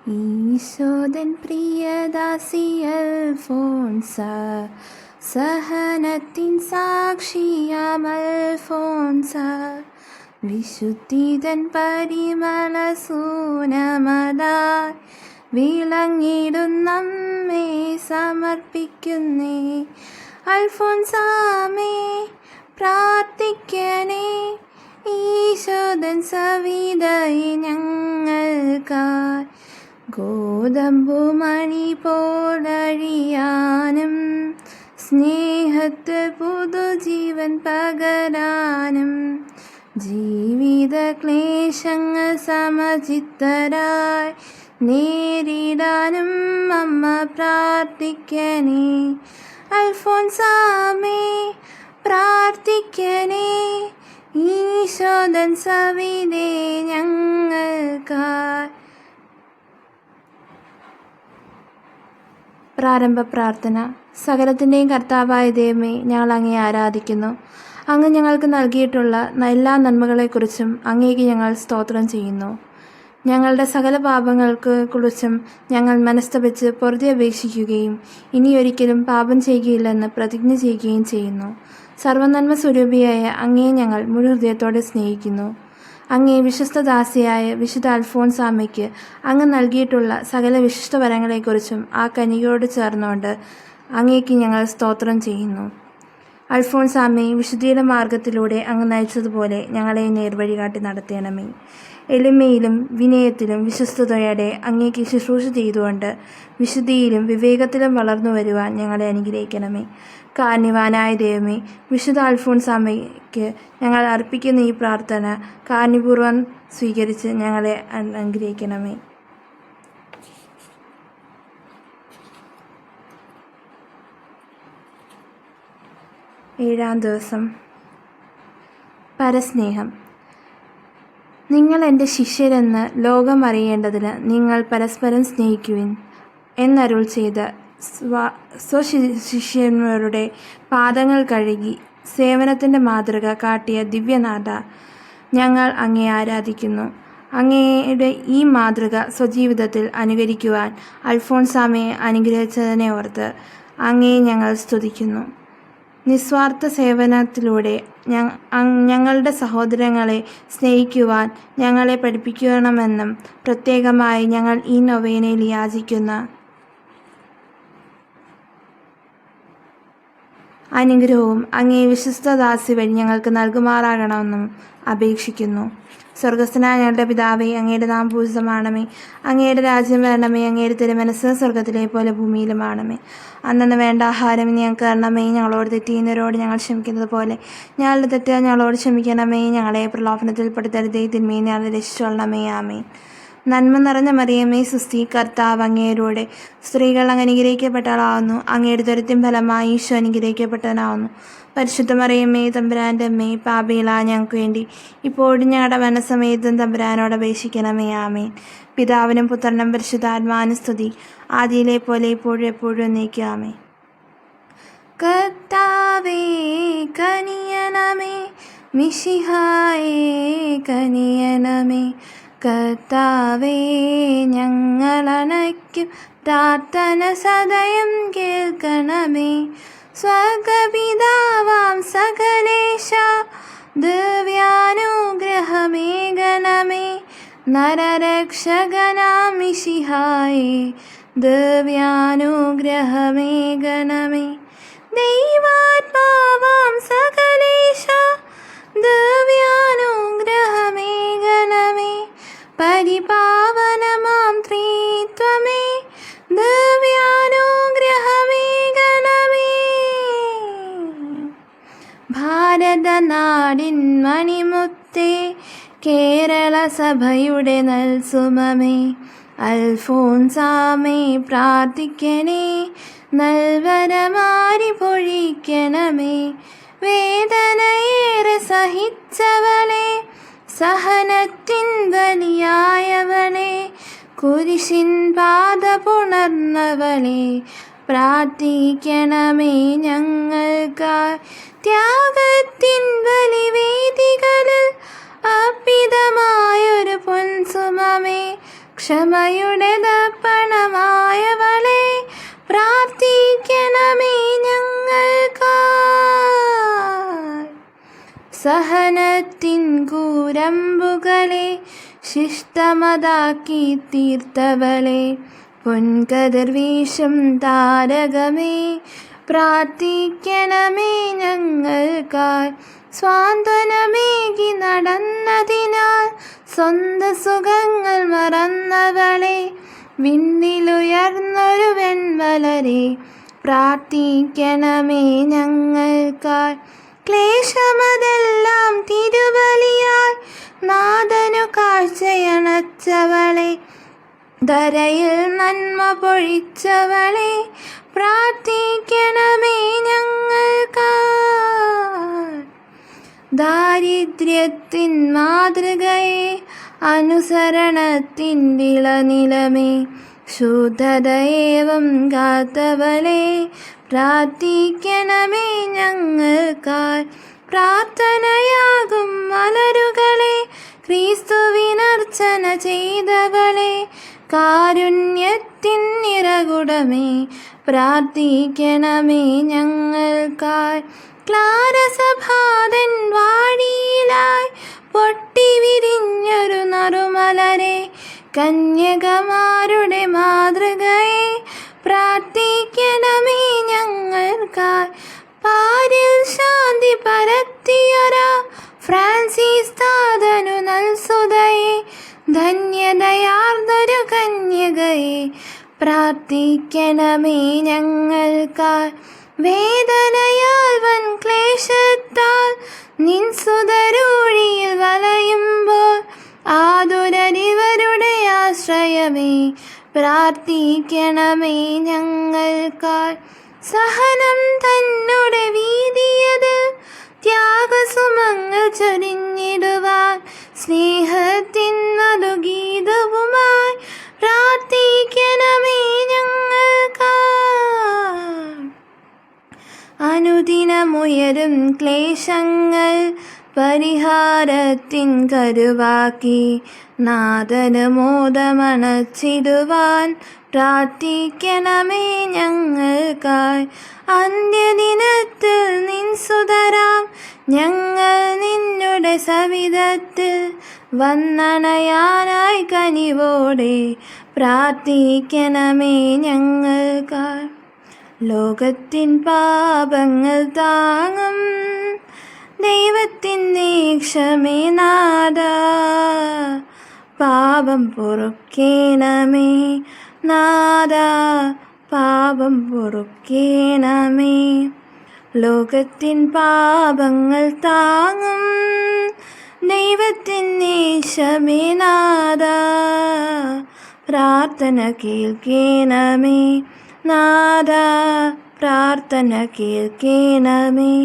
ഈശോദൻ പ്രിയദാസി അൽഫോൻസ, സഹനത്തിൻ സാക്ഷിയാം അൽഫോൻസ, വിശുദ്ധിതൻ പരിമള സൂനമതായി വിളങ്ങിടുന്നമ്മേ സമർപ്പിക്കുന്നേ. അൽഫോൻസാമേ പ്രാർത്ഥിക്കണേ, ഈശോദൻ സവിതയെ ഞങ്ങൾക്കായി. ഗോതമ്പുമണി പോലഴിയാനും സ്നേഹത്തിൽ പുതുജീവൻ പകരാനും ജീവിത ക്ലേശങ്ങൾ സമചിത്തരായി നേരിടാനും അമ്മ പ്രാർത്ഥിക്കണേ. അൽഫോൻസാമേ പ്രാർത്ഥിക്കണേ, ഈശോദൻ സവിതേ ഞങ്ങൾക്കായി. പ്രാരംഭ പ്രാർത്ഥന. സകലത്തിൻ്റെയും കർത്താവായ ദൈവമേ, ഞങ്ങൾ അങ്ങേ ആരാധിക്കുന്നു. അങ്ങ് ഞങ്ങൾക്ക് നൽകിയിട്ടുള്ള എല്ലാ നന്മകളെക്കുറിച്ചും അങ്ങേക്ക് ഞങ്ങൾ സ്തോത്രം ചെയ്യുന്നു. ഞങ്ങളുടെ സകല പാപങ്ങൾക്ക് കുറിച്ചും ഞങ്ങൾ മനസ്തപിച്ച് പൊറുതി അപേക്ഷിക്കുകയും ഇനിയൊരിക്കലും പാപം ചെയ്യുകയില്ലെന്ന് പ്രതിജ്ഞ ചെയ്യുകയും ചെയ്യുന്നു. സർവ്വനന്മ സ്വരൂപിയായ അങ്ങേ ഞങ്ങൾ മുഴു ഹൃദയത്തോടെ സ്നേഹിക്കുന്നു. അങ്ങേ വിശ്വസ്തദാസിയായ വിശുദ്ധ അൽഫോൻസാമയ്ക്ക് അങ്ങ് നൽകിയിട്ടുള്ള സകല വിശിഷ്ട വരങ്ങളെക്കുറിച്ചും ആ കനികയോട് ചേർന്നുകൊണ്ട് അങ്ങേക്ക് ഞങ്ങൾ സ്തോത്രം ചെയ്യുന്നു. അൽഫോൻസാമയെ വിശുദ്ധിയുടെ മാർഗത്തിലൂടെ അങ്ങ് നയിച്ചതുപോലെ ഞങ്ങളെ നേർവഴി കാട്ടി നടത്തണമേ. എളിമയിലും വിനയത്തിലും വിശ്വസ്തയോടെ അങ്ങേക്ക് ശുശ്രൂഷ ചെയ്തുകൊണ്ട് വിശുദ്ധിയിലും വിവേകത്തിലും വളർന്നു വരുവാൻ ഞങ്ങളെ അനുഗ്രഹിക്കണമേ. കാരുണ്യവാനായ ദൈവമേ, വിശുദ്ധ അൽഫോൻസാമയ്ക്ക് ഞങ്ങൾ അർപ്പിക്കുന്ന ഈ പ്രാർത്ഥന കാരുണ്യപൂർവ്വം സ്വീകരിച്ച് ഞങ്ങളെ അനുഗ്രഹിക്കണമേ. ഏഴാം ദിവസം. പരസ്നേഹം. നിങ്ങൾ എൻ്റെ ശിഷ്യരെന്ന് ലോകം അറിയേണ്ടതിന് നിങ്ങൾ പരസ്പരം സ്നേഹിക്കുവിൻ എന്നരുൾ ചെയ്ത സ്വശിഷ്യന്മാരുടെ പാദങ്ങൾ കഴുകി സേവനത്തിൻ്റെ മാതൃക കാട്ടിയ ദിവ്യനാഥ, ഞങ്ങൾ അങ്ങേ ആരാധിക്കുന്നു. അങ്ങയുടെ ഈ മാതൃക സ്വജീവിതത്തിൽ അനുകരിക്കുവാൻ അൽഫോൻസാമയെ അനുഗ്രഹിച്ചതിനെ ഓർത്ത് അങ്ങയെ ഞങ്ങൾ സ്തുതിക്കുന്നു. നിസ്വാർത്ഥ സേവനത്തിലൂടെ ഞങ്ങളുടെ സഹോദരങ്ങളെ സ്നേഹിക്കുവാൻ ഞങ്ങളെ പഠിപ്പിക്കണമെന്നും പ്രത്യേകമായി ഞങ്ങൾ ഈ നൊവേനയിൽ യാചിക്കുന്ന അനുഗ്രഹവും അങ്ങേ വിശ്വസ്തദാസി വഴി ഞങ്ങൾക്ക് നൽകുമാറാകണമെന്നും അപേക്ഷിക്കുന്നു. സ്വർഗസ്ഥനായ ഞങ്ങളുടെ പിതാവേ, അങ്ങയുടെ നാമം പൂജിതമാണമേ. അങ്ങയുടെ രാജ്യം വരണമേ. അങ്ങയുടെ തിരുമനസ്സ് സ്വർഗത്തിലെ പോലെ ഭൂമിയിലുമാണമേ. അന്നന്ന് വേണ്ട ആഹാരം ഇനി ഞങ്ങൾക്ക് തരണമേ. ഞങ്ങളോട് തെറ്റ് ചെയ്യുന്നവരോട് ഞങ്ങൾ ക്ഷമിക്കുന്നത് പോലെ ഞങ്ങളുടെ തെറ്റ് ഞങ്ങളോട് ക്ഷമിക്കണമേ. ഞങ്ങളെ പ്രലോഭനത്തിൽ പെടുത്തരുതേ, തിന്മയെ ഞങ്ങളെ രക്ഷിച്ചുകൊള്ളണമേ. ആമേൻ. നന്മ നിറഞ്ഞ മറിയമേ, സുസ്തി, കർത്താവ് അങ്ങയോടുകൂടെ സ്ത്രീകൾ അങ്ങ് അനുഗ്രഹിക്കപ്പെട്ടവളാവുന്നു. അങ്ങയുടെ ദുരിതത്തിൻ ഫലമായി ഈശോ അനുഗ്രഹിക്കപ്പെട്ടവനാവുന്നു. പരിശുദ്ധ മറിയമ്മേ, തമ്പുരാൻ്റെ അമ്മേ, പാപികളായ ഞങ്ങൾക്ക് വേണ്ടി ഇപ്പോഴും ഞങ്ങളുടെ മനസ്സമേതം തമ്പുരാനോട് അപേക്ഷിക്കണമേ. ആമേൻ. പിതാവിനും പുത്രനും പരിശുദ്ധാത്മാവിനും സ്തുതി, ആദിയിലെ പോലെ ഇപ്പോഴും എപ്പോഴും എന്നേക്കും. ആമേൻ. കർത്താവേ കനിയണമേ, മിശിഹായേ കനിയണമേ. കർത്താവേ ഞങ്ങളണയ്ക്കും പ്രാർത്ഥന സദയം കേൾക്കണമേ. സ്വർഗപിതാവാം സകലേശ ദിവ്യാനുഗ്രഹമേകണമേ. നരരക്ഷകനാം മിശിഹായേ ദിവ്യാനുഗ്രഹമേകണമേ. ദൈവാത്മാവാം സകലേശ ദിവ്യാനുഗ്രഹമേകണമേ. പരിപാവനമാം ത്രിത്വമേ ദിവ്യാനുഗ്രഹമേകണമേ. ഭാരതനാടിൻ മണിമുത്തേ, കേരള സഭയുടെ നൽസുമമേ, അൽഫോൻസാമേ പ്രാർത്ഥിക്കണേ. നൽവരമാരി പൊഴിക്കണമേ. വേദനയേറെ സഹിച്ചവളെ, സഹനത്തിൻ ബലിയായവളെ, കുരിശിൻ പാത പുണർന്നവളെ, പ്രാർത്ഥിക്കണമേ ഞങ്ങൾക്കായി. ത്യാഗത്തിൻ ബലിവേദികളിൽ അർപ്പിതമായൊരു പൊൻസുമമേ, ക്ഷമയുടെ ദർപ്പണമായവളെ പ്രാർത്ഥിക്കണമേ ഞങ്ങൾക്കായി. സഹനത്തിൻ കൂരമ്പുകളെ ശിഷ്ടമതാക്കി തീർത്തവളെ പൊൻകതിർ വീശും താരകമേ പ്രാർത്ഥിക്കണമേ ഞങ്ങൾക്കായി. സ്വാന്തനമേകി നടന്നതിനാൽ സ്വന്തം സുഖങ്ങൾ മറന്നവളെ വിണ്ണിലുയർന്നൊരു വെൺമലരെ പ്രാർത്ഥിക്കണമേ ഞങ്ങൾക്കായി. ക്ലേശമതെല്ലാം തിരുബലിയാൽ നാഥനു കാഴ്ചയണച്ചവളെ ധരയിൽ നന്മ പൊഴിച്ചവളെ പ്രാർത്ഥിക്കണമേ ഞങ്ങൾക്കായി. ദാരിദ്ര്യത്തിൻ മാതൃകയെ അനുസരണത്തിൻ വിളനിലമേ ശുദ്ധതയേവം കാത്തവളെ പ്രാർത്ഥിക്കണമേ ഞങ്ങൾക്കായി. പ്രാർത്ഥനയാകും മലരുകളെ ക്രിസ്തുവിനർച്ചന ചെയ്തവളെ കാരുണ്യത്തിൻ നിറകുടമേ പ്രാർത്ഥിക്കണമേ ഞങ്ങൾക്കായി. ക്ലാരസഭാതൻ വാടിയിലായി പൊട്ടി വിരിഞ്ഞൊരു നറുമലരെ കന്യകമാരുടെ മാതൃകയെ പ്രാർത്ഥിക്കണമേ ഞങ്ങൾക്കായി. പാരിൽ ശാന്തി പരത്തിയൊരാ ഫ്രാൻസിസ് താതനു നൽസുതയെ ധന്യതയാർന്നൊരു കന്യകയെ പ്രാർത്ഥിക്കണമേ ഞങ്ങൾക്കായി. വേദനയാൽ വൻ ക്ലേശത്താൽ നിൻ സുതരൂഴിയിൽ വലയുമ്പോൾ ആതുരരിവരുടെ ആശ്രയമേ പ്രാർത്ഥിക്കണമേ ഞങ്ങൾക്കായി. സഹനം തന്നോടെ വീതിയത് ത്യാഗസുമങ്ങൾ ചൊരിഞ്ഞിടുവാൻ സ്നേഹത്തിൻ മധുഗീതവുമായി പ്രാർത്ഥിക്കണമേ ഞങ്ങൾക്കായി. അനുദിനമുയരും ക്ലേശങ്ങൾ പരിഹാരത്തിൻ കരുവാക്കി നാഥന് മോദമണച്ചിടുവാൻ പ്രാർത്ഥിക്കണമേ ഞങ്ങൾക്കായി. അന്ത്യദിനത്തിൽ നിൻ സുതരാം ഞങ്ങൾ നിന്നുടെ സവിധത്തിൽ വന്നണയാനായി കനിവോടെ പ്രാർത്ഥിക്കണമേ ഞങ്ങൾക്കായി. ലോകത്തിൻ പാപങ്ങൾ താങ്ങും ദൈവത്തിൻ്റെ ക്ഷമേ നാഥ പാപം പൊറുക്കേണമേ നാഥ പാപം പൊറുക്കേണമേ. ലോകത്തിൻ പാപങ്ങൾ താങ്ങും ദൈവത്തിൻ്റെ ക്ഷമേ നാഥ പ്രാർത്ഥന കേൾക്കേണമേ നാഥ പ്രാർത്ഥന കേൾക്കേണമേ.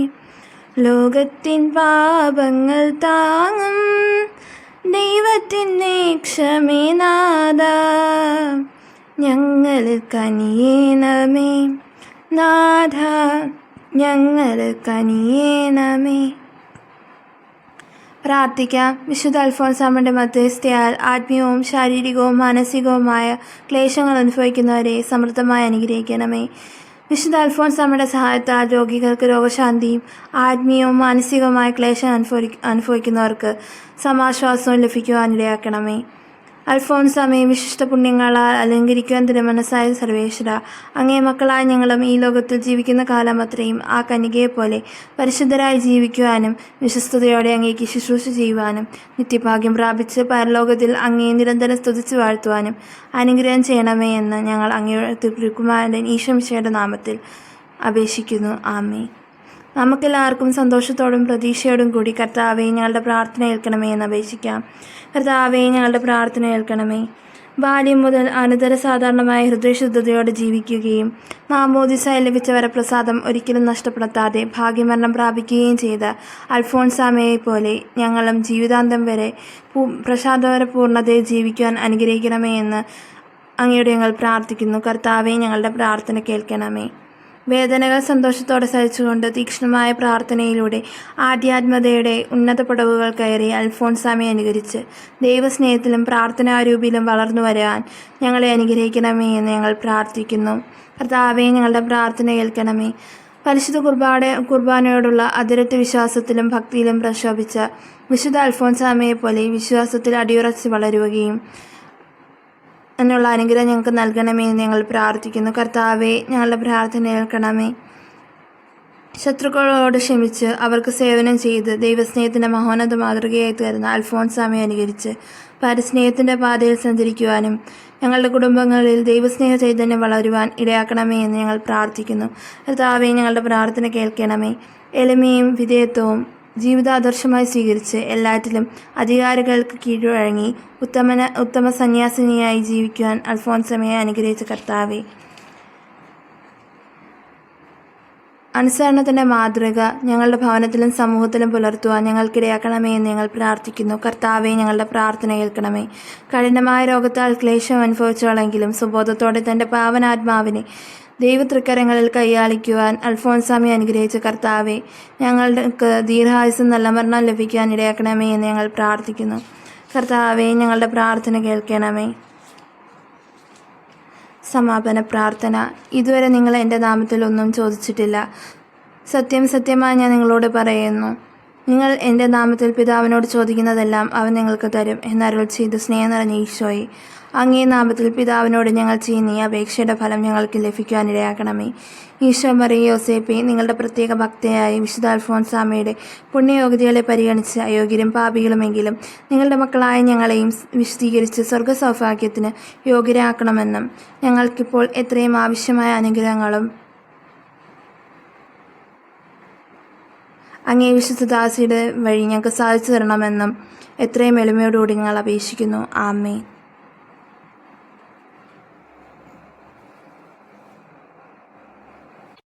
ലോകത്തിൻ പാപങ്ങൾ താങ്ങും ദൈവത്തിൻ്റെ ക്ഷമേ നാഥ ഞങ്ങളിൽ കനിയേണമേ നാഥ ഞങ്ങളിൽ കനിയേണമേ. പ്രാർത്ഥിക്കാം. വിശുദ്ധ അൽഫോൻസാമ്മയുടെ മധ്യസ്ഥയാൽ ആത്മീയവും ശാരീരികവും മാനസികവുമായ ക്ലേശങ്ങൾ അനുഭവിക്കുന്നവരെ സമൃദ്ധമായി അനുഗ്രഹിക്കണമേ. വിശുദ്ധ അൽഫോൻസാമ്മയുടെ സഹായത്താൽ രോഗികൾക്ക് രോഗശാന്തിയും ആത്മീയവും മാനസികവുമായ ക്ലേശം അനുഭവിക്കുന്നവർക്ക് സമാശ്വാസവും ലഭിക്കുവാനിടയാക്കണമേ. അൽഫോൻസാമ്മയെ വിശിഷ്ട പുണ്യങ്ങളാൽ അലങ്കരിക്കുവാൻ തിരുമനസ്സായ സർവേശ്വര, അങ്ങേ മക്കളായ ഞങ്ങളും ഈ ലോകത്തിൽ ജീവിക്കുന്ന കാലം അത്രയും ആ കന്യകയെപ്പോലെ പരിശുദ്ധരായി ജീവിക്കുവാനും വിശ്വസ്തയോടെ അങ്ങേക്ക് ശുശ്രൂഷ ചെയ്യുവാനും നിത്യഭാഗ്യം പ്രാപിച്ച് പരലോകത്തിൽ അങ്ങേ നിരന്തരം സ്തുതിച്ചു വാഴ്ത്തുവാനും അനുഗ്രഹം ചെയ്യണമേ എന്ന് ഞങ്ങൾ അങ്ങയുടെ തിരുക്കുമാരൻ ഈശോമിശിഹായുടെ നാമത്തിൽ അപേക്ഷിക്കുന്നു. ആമേൻ. നമുക്കെല്ലാവർക്കും സന്തോഷത്തോടും പ്രതീക്ഷയോടും കൂടി കർത്താവേ ഞങ്ങളുടെ പ്രാർത്ഥന ഏൽക്കണമേ എന്ന് അപേക്ഷിക്കാം. കർത്താവേ ഞങ്ങളുടെ പ്രാർത്ഥന ഏൽക്കണമേ. ബാല്യം മുതൽ അനന്തര സാധാരണമായ ഹൃദയശുദ്ധതയോടെ ജീവിക്കുകയും മാമോദിസ ലഭിച്ച വരപ്രസാദം ഒരിക്കലും നഷ്ടപ്പെടുത്താതെ ഭാഗ്യമരണം പ്രാപിക്കുകയും ചെയ്ത അൽഫോൻസാമ്മയെ പോലെ ഞങ്ങളും ജീവിതാന്തം വരെ പ്രസാദവര പൂർണ്ണതയിൽ ജീവിക്കുവാൻ അനുഗ്രഹിക്കണമേ എന്ന് അങ്ങയോട് ഞങ്ങൾ പ്രാർത്ഥിക്കുന്നു. കർത്താവേ ഞങ്ങളുടെ പ്രാർത്ഥന കേൾക്കണമേ. വേദനകൾ സന്തോഷത്തോടെ സഹിച്ചുകൊണ്ട് തീക്ഷ്ണമായ പ്രാർത്ഥനയിലൂടെ ആധ്യാത്മതയുടെ ഉന്നത പടവുകൾ കയറി അൽഫോൻസാമയെ അനുകരിച്ച് ദൈവസ്നേഹത്തിലും പ്രാർത്ഥനാരൂപിയിലും വളർന്നു വരാൻ ഞങ്ങളെ അനുഗ്രഹിക്കണമേ എന്ന് ഞങ്ങൾ പ്രാർത്ഥിക്കുന്നു. കർത്താവേ, ഞങ്ങളുടെ പ്രാർത്ഥന കേൾക്കണമേ. പരിശുദ്ധ കുർബാനയോടുള്ള അതിരറ്റ വിശ്വാസത്തിലും ഭക്തിയിലും പ്രശോഭിച്ച വിശുദ്ധ അൽഫോൻസാമയെ പോലെ വിശ്വാസത്തിൽ അടിയുറച്ച് വളരുകയും എന്നുള്ള അനുഗ്രഹം ഞങ്ങൾക്ക് നൽകണമേ എന്ന് ഞങ്ങൾ പ്രാർത്ഥിക്കുന്നു. കർത്താവേ, ഞങ്ങളുടെ പ്രാർത്ഥന കേൾക്കണമേ. ശത്രുക്കളോട് ക്ഷമിച്ച് അവർക്ക് സേവനം ചെയ്ത് ദൈവസ്നേഹത്തിൻ്റെ മഹോന്നത മാതൃകയായി തീർന്ന അൽഫോൻസാമയെ അനുകരിച്ച് പരസ്നേഹത്തിൻ്റെ പാതയിൽ സഞ്ചരിക്കുവാനും ഞങ്ങളുടെ കുടുംബങ്ങളിൽ ദൈവസ്നേഹ ചൈതന്യം വളരുവാൻ ഇടയാക്കണമേ എന്ന് ഞങ്ങൾ പ്രാർത്ഥിക്കുന്നു. കർത്താവേ, ഞങ്ങളുടെ പ്രാർത്ഥന കേൾക്കണമേ. എളിമയും വിധേയത്വവും ജീവിതാദർശമായി സ്വീകരിച്ച് എല്ലാറ്റിലും അധികാരികൾക്ക് കീഴ്വഴങ്ങി ഉത്തമ സന്യാസിനിയായി ജീവിക്കുവാൻ അൽഫോൻസാമയെ അനുഗ്രഹിച്ച കർത്താവേ, അനുസരണത്തിൻ്റെ മാതൃക ഞങ്ങളുടെ ഭവനത്തിലും സമൂഹത്തിലും പുലർത്തുവാൻ ഞങ്ങൾക്കിടയാക്കണമേ എന്ന് ഞങ്ങൾ പ്രാർത്ഥിക്കുന്നു. കർത്താവെ, ഞങ്ങളുടെ പ്രാർത്ഥന കേൾക്കണമേ. കഠിനമായ രോഗത്താൽ ക്ലേശം അനുഭവിച്ചോളെങ്കിലും സുബോധത്തോടെ തൻ്റെ പാവനാത്മാവിനെ ദൈവതൃക്കരങ്ങളിൽ കൈയാളിക്കുവാൻ അൽഫോൻസാമയെ അനുഗ്രഹിച്ച കർത്താവെ, ഞങ്ങൾക്ക് ദീർഘായുസ്സും നല്ല മരണം ലഭിക്കാൻ ഇടയാക്കണമേ എന്ന് ഞങ്ങൾ പ്രാർത്ഥിക്കുന്നു. കർത്താവെ, ഞങ്ങളുടെ പ്രാർത്ഥന കേൾക്കണമേ. സമാപന പ്രാർത്ഥന. ഇതുവരെ നിങ്ങൾ എൻ്റെ നാമത്തിൽ ഒന്നും ചോദിച്ചിട്ടില്ല. സത്യം സത്യമായി ഞാൻ നിങ്ങളോട് പറയുന്നു, നിങ്ങൾ എൻ്റെ നാമത്തിൽ പിതാവിനോട് ചോദിക്കുന്നതെല്ലാം അവൻ നിങ്ങൾക്ക് തരും എന്നരുൾ ചെയ്ത് സ്നേഹം നിറഞ്ഞ ഈശോയെ, അങ്ങേ നാമത്തിൽ പിതാവിനോട് ഞങ്ങൾ ചെയ്യുന്ന ഈ അപേക്ഷയുടെ ഫലം ഞങ്ങൾക്ക് ലഭിക്കുവാനിടയാക്കണമേ. ഈശോ, മറിയ, യോസേപ്പേ, നിങ്ങളുടെ പ്രത്യേക ഭക്തയായി വിശുദ്ധ അൽഫോൻസാമയുടെ പുണ്യയോഗ്യതകളെ പരിഗണിച്ച് അയോഗ്യരും പാപികളുമെങ്കിലും നിങ്ങളുടെ മക്കളായ ഞങ്ങളെയും വിശദീകരിച്ച് സ്വർഗസൗഭാഗ്യത്തിന് യോഗ്യരാക്കണമെന്നും ഞങ്ങൾക്കിപ്പോൾ എത്രയും ആവശ്യമായ അനുഗ്രഹങ്ങളും അങ്ങേ വിശുദ്ധദാസിയുടെ വഴി ഞങ്ങൾക്ക് സാധിച്ചു തരണമെന്നും എത്രയും എളിമയോടുകൂടി ഞങ്ങൾ അപേക്ഷിക്കുന്നു. ആമേൻ.